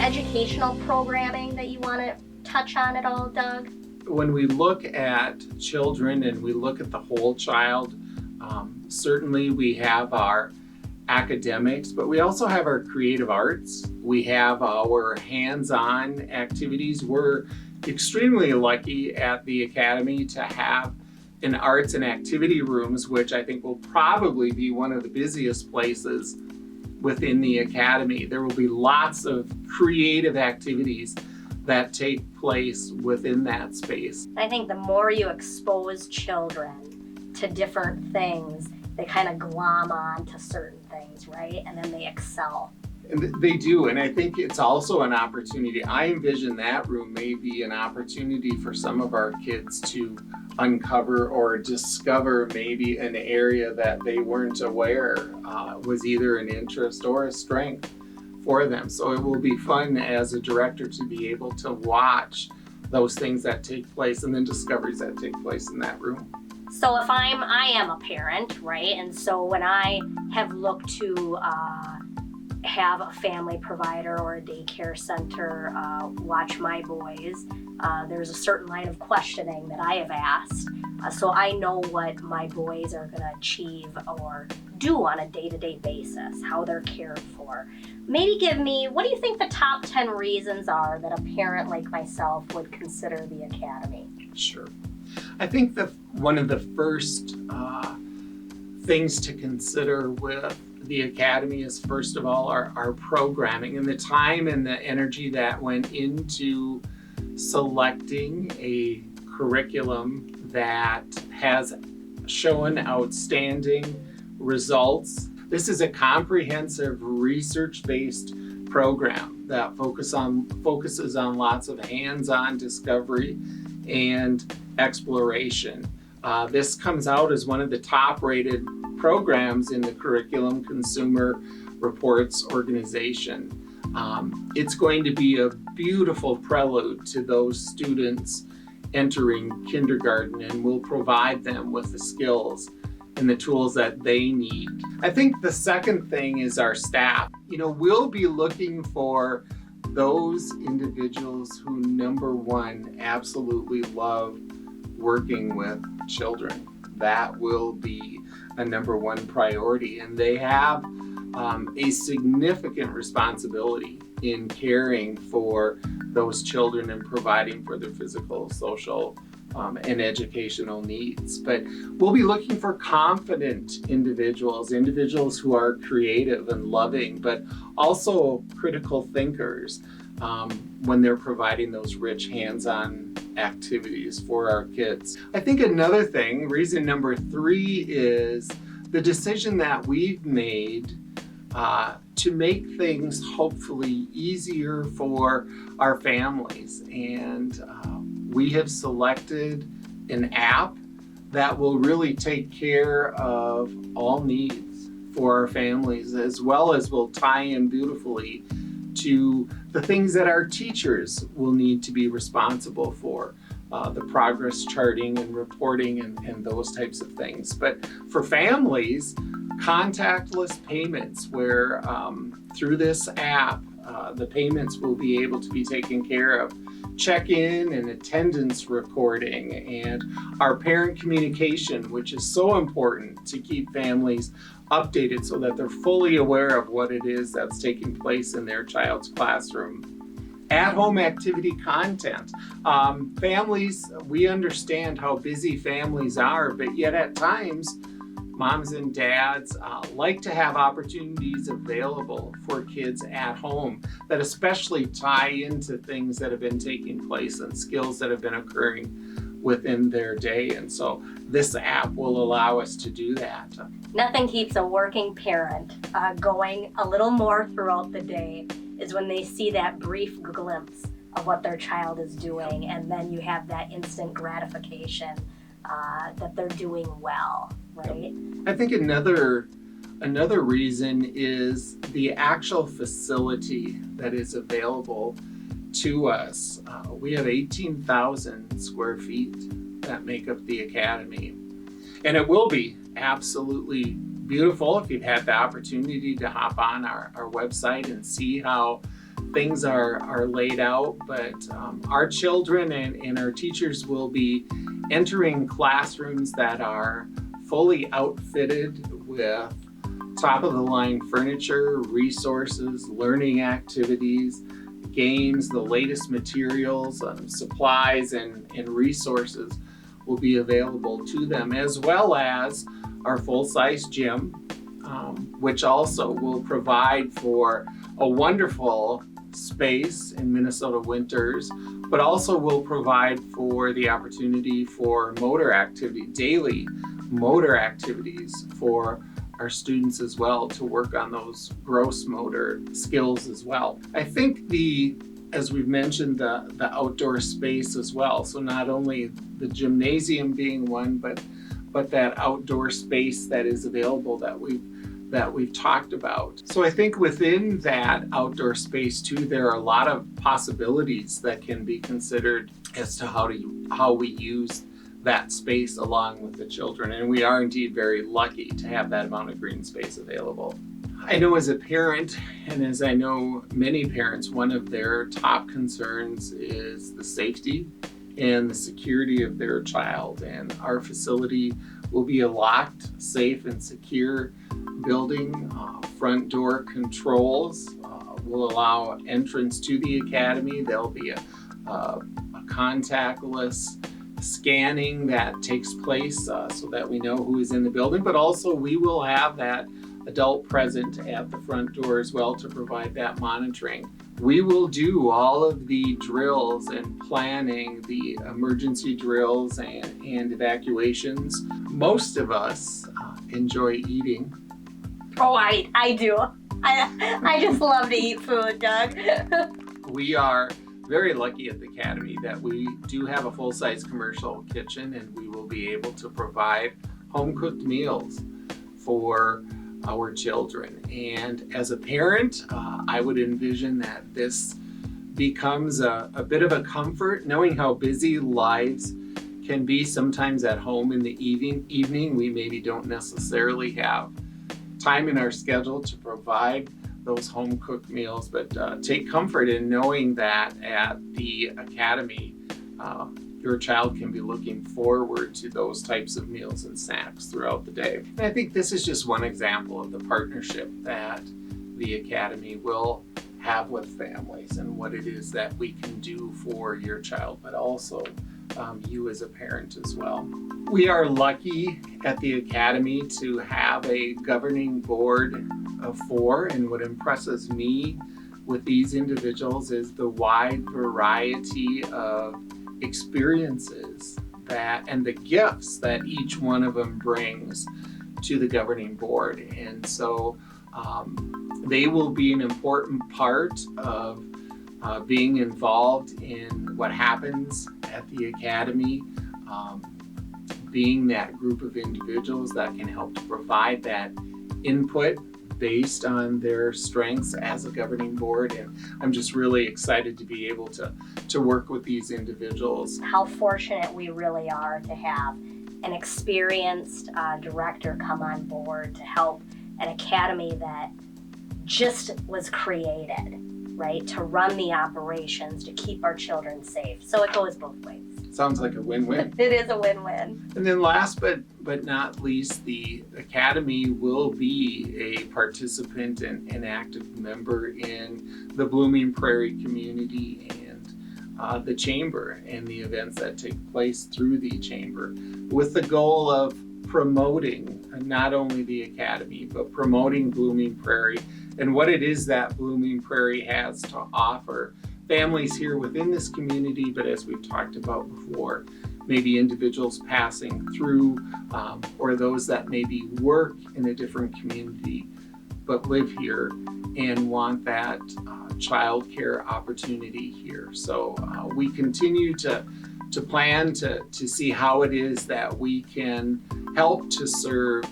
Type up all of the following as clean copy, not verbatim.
educational programming that you want to touch on at all, Doug? When we look at children and we look at the whole child, certainly we have our academics, but we also have our creative arts. We have our hands-on activities. We're extremely lucky at the Academy to have an arts and activity rooms, which I think will probably be one of the busiest places within the Academy. There will be lots of creative activities that take place within that space. I think the more you expose children to different things, they kind of glom on to certain things, right? And then they excel. And they do, and I think it's also an opportunity. I envision that room may be an opportunity for some of our kids to uncover or discover maybe an area that they weren't aware was either an interest or a strength for them. So it will be fun as a director to be able to watch those things that take place and then discoveries that take place in that room. So if I am a parent, right? And so when I have looked to have a family provider or a daycare center watch my boys, there's a certain line of questioning that I have asked. So I know what my boys are going to achieve or do on a day-to-day basis, how they're cared for. Maybe give me, what do you think the top 10 reasons are that a parent like myself would consider the Academy? Sure. I think that one of the first things to consider with the Academy is, first of all, our programming and the time and the energy that went into selecting a curriculum that has shown outstanding results. This is a comprehensive research-based program that focuses on lots of hands-on discovery and exploration. This comes out as one of the top-rated programs in the Curriculum Consumer Reports organization. It's going to be a beautiful prelude to those students entering kindergarten, and will provide them with the skills and the tools that they need. I think the second thing is our staff. We'll be looking for those individuals who, number one, absolutely love working with children. That will be a number one priority, and they have a significant responsibility in caring for those children and providing for their physical, social, and educational needs. But we'll be looking for confident individuals who are creative and loving, but also critical thinkers when they're providing those rich hands-on activities for our kids. I think another thing, reason number 3, is the decision that we've made to make things hopefully easier for our families. And we have selected an app that will really take care of all needs for our families, as well as will tie in beautifully to the things that our teachers will need to be responsible for, the progress charting and reporting and those types of things. But for families, contactless payments, where through this app, the payments will be able to be taken care of. Check-in and attendance recording, and our parent communication, which is so important to keep families updated so that they're fully aware of what it is that's taking place in their child's classroom. At-home activity content. Families, we understand how busy families are, but yet at times, moms and dads like to have opportunities available for kids at home that especially tie into things that have been taking place and skills that have been occurring within their day. And so this app will allow us to do that. Nothing keeps a working parent going a little more throughout the day is when they see that brief glimpse of what their child is doing, and then you have that instant gratification that they're doing well, right? I think another reason is the actual facility that is available to us. We have 18,000 square feet that make up the Academy, and it will be absolutely beautiful. If you've had the opportunity to hop on our website and see how things are laid out, but our children and our teachers will be entering classrooms that are fully outfitted with top-of-the-line furniture, resources, learning activities, games, the latest materials, supplies, and resources will be available to them, as well as our full-size gym, which also will provide for a wonderful space in Minnesota winters, but also will provide for the opportunity for motor activity, daily motor activities for our students as well, to work on those gross motor skills as well. I think as we've mentioned, the outdoor space as well. So not only the gymnasium being one, but that outdoor space that is available that we've talked about. So I think within that outdoor space too, there are a lot of possibilities that can be considered as to how we use that space along with the children. And we are indeed very lucky to have that amount of green space available. I know as a parent, and as I know many parents, one of their top concerns is the safety and the security of their child. And our facility will be a locked, safe, and secure building. Front door controls will allow entrance to the academy. There'll be a contactless scanning that takes place so that we know who is in the building, but also we will have that adult present at the front door as well to provide that monitoring. We will do all of the drills and planning, the emergency drills and evacuations. Most of us enjoy eating. Oh, I do. I just love to eat food, Doug. We are very lucky at the Academy that we do have a full-size commercial kitchen, and we will be able to provide home-cooked meals for our children. And as a parent, I would envision that this becomes a bit of a comfort, knowing how busy lives can be sometimes at home in the evening. We maybe don't necessarily have time in our schedule to provide those home cooked meals, but take comfort in knowing that at the Academy, your child can be looking forward to those types of meals and snacks throughout the day. And I think this is just one example of the partnership that the Academy will have with families and what it is that we can do for your child, but also you as a parent as well. We are lucky at the Academy to have a governing board of 4, and what impresses me with these individuals is the wide variety of experiences and the gifts that each one of them brings to the governing board. And so they will be an important part of being involved in what happens at the Academy, being that group of individuals that can help to provide that input based on their strengths as a governing board. And I'm just really excited to be able to work with these individuals. How fortunate we really are to have an experienced director come on board to help an academy that just was created, right, to run the operations, to keep our children safe. So it goes both ways. Sounds like a win-win. It is a win-win. And then last but not least, the Academy will be a participant and active member in the Blooming Prairie community and the Chamber and the events that take place through the Chamber, with the goal of promoting not only the Academy, but promoting Blooming Prairie and what it is that Blooming Prairie has to offer families here within this community, but as we've talked about before, maybe individuals passing through or those that maybe work in a different community but live here and want that childcare opportunity here. So we continue to plan to see how it is that we can help to serve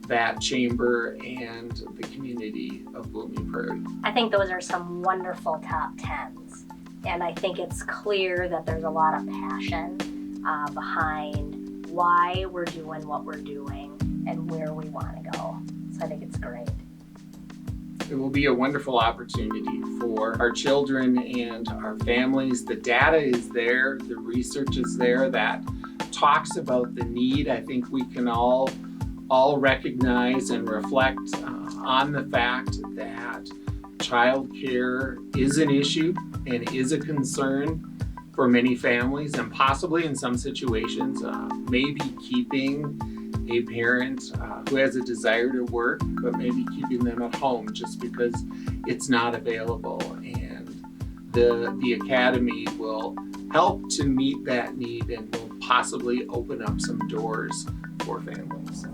that chamber and the community of Blooming Prairie. I think those are some wonderful top 10s. And I think it's clear that there's a lot of passion behind why we're doing what we're doing and where we want to go. So I think it's great. It will be a wonderful opportunity for our children and our families. The data is there, the research is there that talks about the need. I think we can all recognize and reflect on the fact that childcare is an issue and is a concern for many families, and possibly in some situations, maybe keeping a parent who has a desire to work, but maybe keeping them at home just because it's not available. And the Academy will help to meet that need and will possibly open up some doors for families.